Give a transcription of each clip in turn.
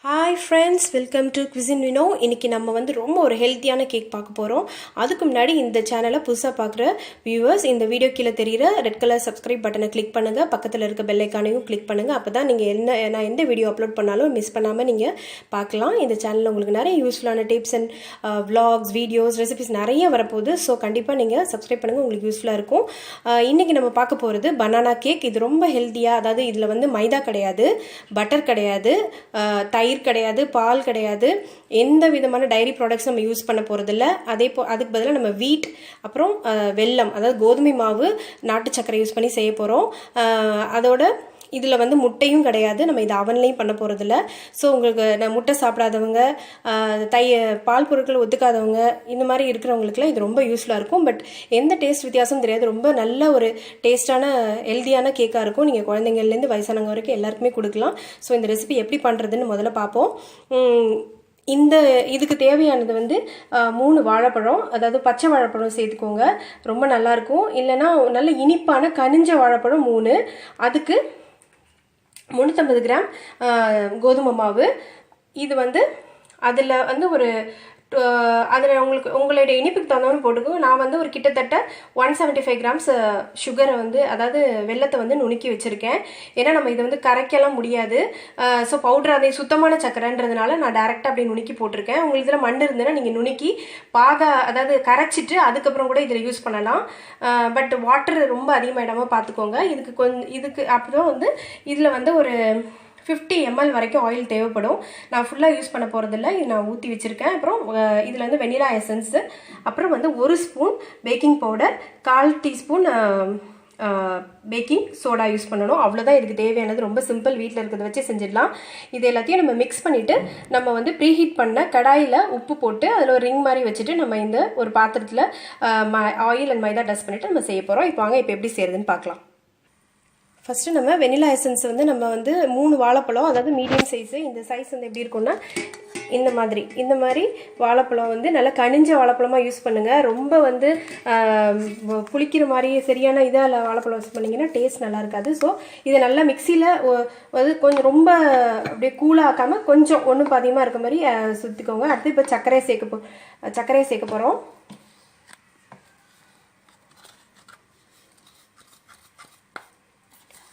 Hi friends, welcome to cuisine Vino. இன்றைக்கி நம்ம வந்து ரொம்ப ஒரு ஹெல்த்தியான கேக் பார்க்க போகிறோம். அதுக்கு முன்னாடி இந்த சேனலை புதுசாக பார்க்குற வியூவர்ஸ், இந்த வீடியோ கீழே தெரிகிற ரெட் கலர் சப்ஸ்கிரைப் பட்டனை கிளிக் பண்ணுங்கள். பக்கத்தில் இருக்க பெல் ஐக்கானையும் கிளிக் பண்ணுங்கள். அப்போ தான் நீங்கள் நான் எந்த வீடியோ அப்லோட் பண்ணாலும் மிஸ் பண்ணாமல் நீங்கள் பார்க்கலாம். இந்த சேனலில் உங்களுக்கு நிறைய யூஸ்ஃபுல்லான tips and vlogs, videos, recipes நிறைய வரப்போகுது. ஸோ கண்டிப்பாக நீங்கள் சப்ஸ்கிரைப் பண்ணுங்கள், உங்களுக்கு யூஸ்ஃபுல்லாக இருக்கும். இன்றைக்கி நம்ம பார்க்க போகிறது பனானா கேக். இது ரொம்ப ஹெல்த்தியாக, அதாவது இதில் வந்து மைதா கிடையாது, பட்டர் கிடையாது, தயிர் கிடையாது, பால் கிடையாது, எந்த விதமான டைரி ப்ராடக்ட்ஸ் நம்ம யூஸ் பண்ண போகிறதில்ல. அதுக்கு பதிலாக நம்ம வீட், அப்புறம் வெல்லம், அதாவது கோதுமை மாவு, நாட்டு சர்க்கரை யூஸ் பண்ணி செய்ய போகிறோம். அதோட இதில் வந்து முட்டையும் கிடையாது, நம்ம இது அவன்லையும் பண்ண போகிறதில்ல. ஸோ உங்களுக்கு முட்டை சாப்பிடாதவங்க, பால் பொருட்கள் ஒத்துக்காதவங்க, இந்த மாதிரி இருக்கிறவங்களுக்குலாம் இது ரொம்ப யூஸ்ஃபுல்லாக இருக்கும். பட் எந்த டேஸ்ட் வித்தியாசம் தெரியாது, ரொம்ப நல்ல ஒரு டேஸ்டான ஹெல்த்தியான கேக்காக இருக்கும். நீங்கள் குழந்தைங்கள்லேருந்து வயசானவங்க வரைக்கும் எல்லாருக்குமே கொடுக்கலாம். ஸோ இந்த ரெசிபி எப்படி பண்ணுறதுன்னு முதல்ல பார்ப்போம். இதுக்கு தேவையானது வந்து 3 வாழைப்பழம், அதாவது பச்சை வாழைப்பழம் சேர்த்துக்கோங்க, ரொம்ப நல்லாயிருக்கும். இல்லைனா நல்ல இனிப்பான கனிஞ்ச வாழைப்பழம் 3, அதுக்கு 350 கிராம் கோதுமை மாவு. இது வந்து அதில் வந்து அதில் உங்களுடைய இனிப்புக்கு தகுந்தவன்னு போட்டுக்கோங்க. நான் வந்து ஒரு கிட்டத்தட்ட 175 கிராம்ஸ் சுகரை வந்து, அதாவது வெல்லத்தை வந்து நுணுக்கி வச்சுருக்கேன். ஏன்னா நம்ம இதை வந்து கரைக்கலாம் முடியாது. ஸோ பவுடர், அதை சுத்தமான சக்கரைன்றதுனால நான் டேரெக்டாக அப்படியே நுணுக்கி போட்டிருக்கேன். உங்களுக்கு இதில் மண் இருந்ததுன்னா நீங்கள் நுணுக்கி அதாவது கரைச்சிட்டு அதுக்கப்புறம் கூட இதில் யூஸ் பண்ணலாம். பட் வாட்டர் ரொம்ப அதிகமாகிடாமல் பார்த்துக்கோங்க. இதுக்கு அப்புறம் வந்து இதில் வந்து ஒரு 50 ml வரைக்கும் ஆயில் தேவைப்படும். நான் ஃபுல்லாக யூஸ் பண்ண போகிறதில்ல, இது நான் ஊற்றி வச்சுருக்கேன். அப்புறம் இதில் வந்து வெனிலா எசன்ஸு, அப்புறம் வந்து 1 spoon baking powder, 1/4 teaspoon baking soda use பண்ணணும். அவ்வளோதான் இதுக்கு தேவையானது. ரொம்ப சிம்பிள், வீட்டில் இருக்கிறத வச்சு செஞ்சிடலாம். இது எல்லாத்தையும் நம்ம மிக்ஸ் பண்ணிவிட்டு நம்ம வந்து ப்ரீஹீட் பண்ண கடாயில் உப்பு போட்டு அதில் ஒரு ரிங் மாதிரி வச்சுட்டு நம்ம இந்த ஒரு பாத்திரத்தில் ஆயில் அண்ட் மைதா டஸ்ட் பண்ணிவிட்டு நம்ம செய்ய போகிறோம். இப்போ எப்படி செய்கிறதுன்னு பார்க்கலாம். ஃபஸ்ட்டு நம்ம வெனிலா எசன்ஸ் வந்து நம்ம வந்து 3 வாழைப்பழம், அதாவது மீடியம் சைஸு, இந்த சைஸ் வந்து எப்படி இருக்குன்னா இந்த மாதிரி வாழைப்பழம் வந்து நல்லா கனிஞ்ச வாழைப்பழமாக யூஸ் பண்ணுங்கள். ரொம்ப வந்து புளிக்கிற மாதிரி சரியான இதாக வாழைப்பழம் யூஸ் பண்ணிங்கன்னா டேஸ்ட் நல்லா இருக்காது. ஸோ இதை நல்லா மிக்சியில் வந்து கொஞ்சம் ரொம்ப அப்படியே கூலாக்காமல் கொஞ்சம் ஒன்றும் பாதியமாக இருக்க மாதிரி சுற்றிக்கோங்க. அடுத்து இப்போ சர்க்கரையை சேர்க்க போகிறோம்.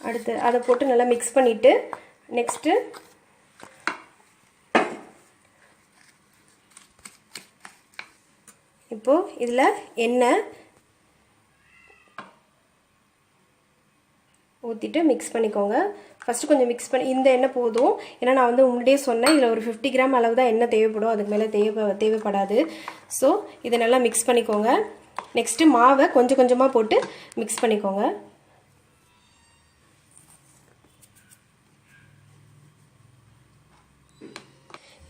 அடுத்து அதை போட்டு நல்லா மிக்ஸ் பண்ணிவிட்டு நெக்ஸ்ட்டு இப்போது இதில் எண்ணெய் ஊற்றிட்டு மிக்ஸ் பண்ணிக்கோங்க. ஃபஸ்ட்டு கொஞ்சம் மிக்ஸ் பண்ணி, இந்த எண்ணெய் போதும். ஏன்னா நான் வந்து முன்னாடியே சொன்னேன், இதில் ஒரு 50 கிராம் அளவு தான் எண்ணெய் தேவைப்படும், அதுக்கு மேலே தேவைப்படாது. ஸோ இதை நல்லா மிக்ஸ் பண்ணிக்கோங்க. நெக்ஸ்ட்டு மாவை கொஞ்சம் கொஞ்சமாக போட்டு மிக்ஸ் பண்ணிக்கோங்க.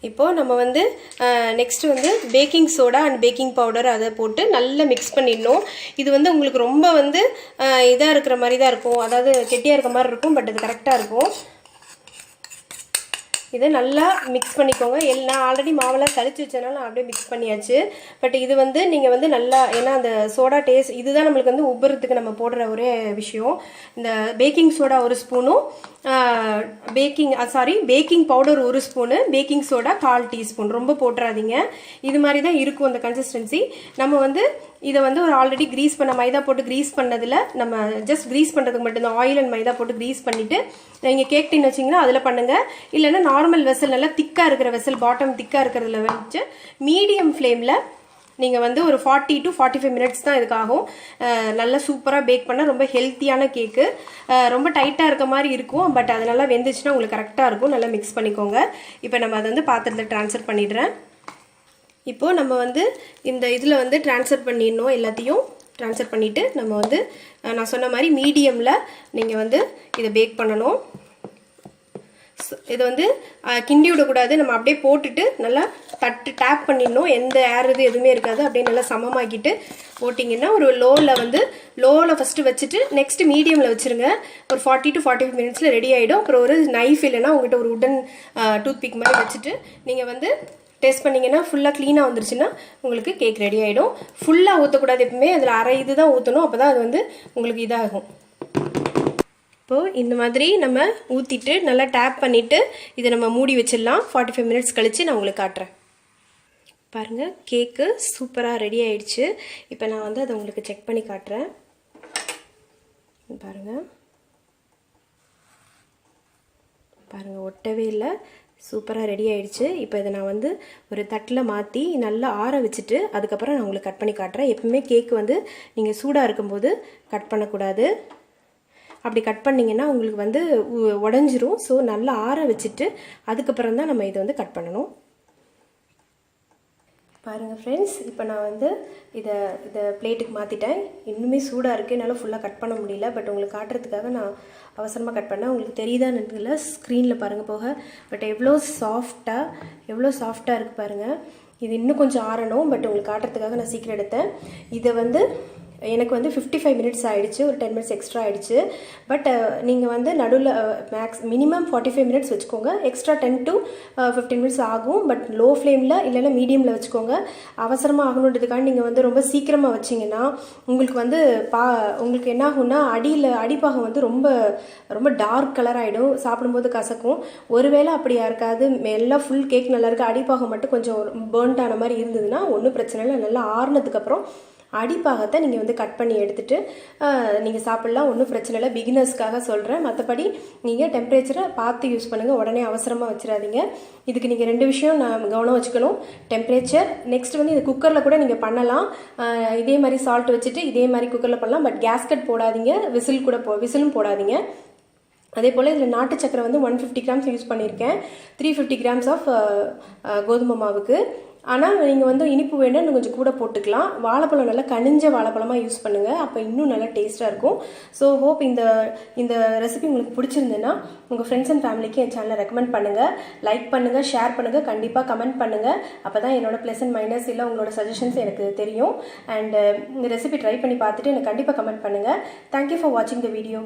இப்போது நம்ம வந்து நெக்ஸ்ட்டு வந்து baking soda and baking powder அதை போட்டு நல்லா மிக்ஸ் பண்ணிடணும். இது வந்து உங்களுக்கு ரொம்ப வந்து இதாக இருக்கிற மாதிரி தான் இருக்கும், அதாவது கெட்டியாக இருக்க மாதிரி இருக்கும், பட் அது கரெக்டாக இருக்கும். இதை நல்லா மிக்ஸ் பண்ணிக்கோங்க. நான் ஆல்ரெடி மாவெல்லாம் சளிச்சு வச்சதுனால நான் அப்படியே மிக்ஸ் பண்ணியாச்சு. பட் இது வந்து நீங்கள் வந்து நல்லா, ஏன்னா அந்த சோடா டேஸ்ட் இதுதான் நம்மளுக்கு வந்து உப்புறதுக்கு நம்ம போடுற ஒரே விஷயம். இந்த பேக்கிங் சோடா 1 ஸ்பூனும் baking powder 1 spoon, baking soda 1/4 teaspoon. ரொம்ப போட்டுறாதீங்க. இது மாதிரி தான் இருக்கும் அந்த கன்சிஸ்டன்சி. நம்ம வந்து இதை வந்து ஒரு ஆல்ரெடி மைதா போட்டு க்ரீஸ் பண்ணதில் நம்ம ஜஸ்ட் க்ரீஸ் பண்ணுறதுக்கு மட்டும்தான் ஆயில் அண்ட் மைதா போட்டு க்ரீஸ் பண்ணிவிட்டு நீங்கள் கேக் டின் வச்சிங்கன்னா அதில் பண்ணுங்கள். இல்லைன்னா நார்மல் வெசல், நல்லா திக்காக இருக்கிற வெசல், பாட்டம் திக்காக இருக்கிறதுல வச்சு மீடியம் ஃப்ளேமில் நீங்கள் வந்து ஒரு 40 to 45 மினிட்ஸ் தான் இதுக்காகும். நல்லா சூப்பராக பேக் பண்ணால் ரொம்ப ஹெல்த்தியான கேக்கு. ரொம்ப டைட்டாக இருக்க மாதிரி இருக்கும், பட் அது நல்லா வெந்துச்சுன்னா உங்களுக்கு கரெக்டாக இருக்கும். நல்லா மிக்ஸ் பண்ணிக்கோங்க. இப்போ நம்ம அதை வந்து பாத்திரத்தில் ட்ரான்ஸ்ஃபர் பண்ணிடுறேன். இப்போது நம்ம வந்து இந்த இதில் வந்து ட்ரான்ஸ்ஃபர் பண்ணிடணும். எல்லாத்தையும் ட்ரான்ஸ்ஃபர் பண்ணிவிட்டு நம்ம வந்து நான் சொன்ன மாதிரி மீடியமில் நீங்கள் வந்து இதை பேக் பண்ணணும். இதை வந்து கிண்டி விடக்கூடாது, நம்ம அப்படியே போட்டுட்டு நல்லா டேப் பண்ணிடணும். எந்த ஏர் எதுவுமே இருக்காது. அப்படியே நல்லா சமமாக்கிட்டு போட்டிங்கன்னா ஒரு லோவில் ஃபஸ்ட்டு வச்சுட்டு நெக்ஸ்ட்டு மீடியமில் வச்சுருங்க. ஒரு 40 to 45 மினிட்ஸில் ரெடி ஆகிடும். அப்புறம் ஒரு நைஃப் இல்லைன்னா உங்கள்கிட்ட ஒரு உடன் டூத் பிக் மாதிரி வச்சுட்டு நீங்கள் வந்து டேஸ்ட் பண்ணிங்கன்னா ஃபுல்லாக க்ளீனாக வந்துருச்சுன்னா உங்களுக்கு கேக் ரெடி ஆகிடும். ஃபுல்லாக ஊற்றக்கூடாது, எப்பவுமே அதில் அரை இது தான் ஊற்றணும், அப்போ தான் அது வந்து உங்களுக்கு இதாகும். இப்போது இந்த மாதிரி நம்ம ஊற்றிட்டு நல்லா டேப் பண்ணிவிட்டு இதை நம்ம மூடி வச்சிடலாம். 45 மினிட்ஸ் கழித்து நான் உங்களுக்கு காட்டுறேன். பாருங்கள், கேக்கு சூப்பராக ரெடி ஆயிடுச்சு. இப்போ நான் வந்து அதை உங்களுக்கு செக் பண்ணி காட்டுறேன். பாருங்கள் பாருங்கள், ஒட்டவே இல்லை, சூப்பராக ரெடி ஆயிடுச்சு. இப்போ இதை நான் வந்து ஒரு தட்டில் மாற்றி நல்லா ஆற வச்சுட்டு அதுக்கப்புறம் நான் உங்களுக்கு கட் பண்ணி காட்டுறேன். எப்பவுமே கேக்கு வந்து நீங்கள் சூடாக இருக்கும்போது கட் பண்ணக்கூடாது. அப்படி கட் பண்ணிங்கன்னா உங்களுக்கு வந்து உடஞ்சிரும். ஸோ நல்லா ஆற வச்சுட்டு அதுக்கப்புறம் தான் நம்ம இதை வந்து கட் பண்ணணும். பாருங்கள் ஃப்ரெண்ட்ஸ், இப்போ நான் வந்து இதை பிளேட்டுக்கு மாற்றிட்டேன். இன்னுமே சூடாக இருக்குது, என்னால் ஃபுல்லாக கட் பண்ண முடியல. பட் உங்களுக்கு காட்டுறதுக்காக நான் அவசரமாக கட் பண்ணேன். உங்களுக்கு தெரியுதான்னு இல்லை, ஸ்க்ரீனில் பாருங்கள் போக. பட் எவ்வளோ சாஃப்டாக இருக்குது பாருங்கள். இது இன்னும் கொஞ்சம் ஆறணும். பட் உங்களுக்கு காட்டுறதுக்காக நான் சீக்கிரம் எடுத்தேன். இதை வந்து எனக்கு வந்து 55 மினிட்ஸ் ஆகிடுச்சு, ஒரு 10 மினிட்ஸ் எக்ஸ்ட்ரா ஆகிடுச்சு. பட் நீங்கள் வந்து நடுவில் மினிமம் 45 மினிட்ஸ் வச்சுக்கோங்க. எக்ஸ்ட்ரா 10 to 15 மினிட்ஸ் ஆகும். பட் லோ ஃப்ளேமில் இல்லைன்னா மீடியமில் வச்சுக்கோங்க. அவசரமாக ஆகணுன்றதுக்காக நீங்கள் வந்து ரொம்ப சீக்கிரமாக வச்சிங்கன்னா உங்களுக்கு வந்து உங்களுக்கு என்ன ஆகும்னா அடிப்பாகம் வந்து ரொம்ப ரொம்ப டார்க் கலர் ஆகிடும், சாப்பிடும்போது கசக்கும். ஒருவேளை அப்படியா இருக்காது, எல்லாம் ஃபுல் கேக் நல்லா இருக்குது, அடிப்பாகம் மட்டும் கொஞ்சம் பேர்ன்ட் ஆன மாதிரி இருந்ததுன்னா ஒன்றும் பிரச்சனை இல்லை. நல்லா ஆறுனதுக்கப்புறம் அடிப்பாகத்தை நீங்கள் வந்து கட் பண்ணி எடுத்துகிட்டு நீங்கள் சாப்பிட்லாம், ஒன்றும் பிரச்சனை இல்லை. பிகினர்ஸ்க்காக சொல்கிறேன். மற்றபடி நீங்கள் டெம்பரேச்சரை பார்த்து யூஸ் பண்ணுங்கள், உடனே அவசரமாக வச்சிடாதீங்க. இதுக்கு நீங்கள் 2 விஷயம் நான் கவனம் வச்சுக்கணும், டெம்பரேச்சர். நெக்ஸ்ட் வந்து இது குக்கரில் கூட நீங்கள் பண்ணலாம். இதே மாதிரி சால்ட் வச்சுட்டு இதே மாதிரி குக்கரில் பண்ணலாம். பட் கேஸ்கட் போடாதீங்க, விசிலும் போடாதீங்க. அதே போல் இதில் நாட்டு சக்கரை வந்து 150 கிராம்ஸ் யூஸ் பண்ணியிருக்கேன், 350 கிராம்ஸ் ஆஃப் கோதுமை மாவுக்கு. ஆனால் நீங்கள் வந்து இனிப்பு வேணும்னு கொஞ்சம் கூட போட்டுக்கலாம். வாழைப்பழம் நல்லா கனிஞ்ச வாழைப்பழமாக யூஸ் பண்ணுங்கள், அப்போ இன்னும் நல்லா டேஸ்ட்டாக இருக்கும். ஸோ ஹோப் இந்த ரெசிபி உங்களுக்கு பிடிச்சிருந்துன்னா உங்கள் ஃப்ரெண்ட்ஸ் அண்ட் ஃபேமிலிக்கு என் சேனலை ரெக்கமெண்ட் பண்ணுங்கள், லைக் பண்ணுங்கள், ஷேர் பண்ணுங்கள், கண்டிப்பாக கமெண்ட் பண்ணுங்கள். அப்போ தான் என்னோட ப்ளஸ் அண்ட் மைனஸ் இல்லை உங்களோட சஜஷன்ஸ் எனக்கு தெரியும். அண்ட் இந்த ரெசிபி ட்ரை பண்ணி பார்த்துட்டு எனக்கு கண்டிப்பாக கமெண்ட் பண்ணுங்கள். தேங்க்யூ ஃபார் வாட்சிங் த வீடியோ.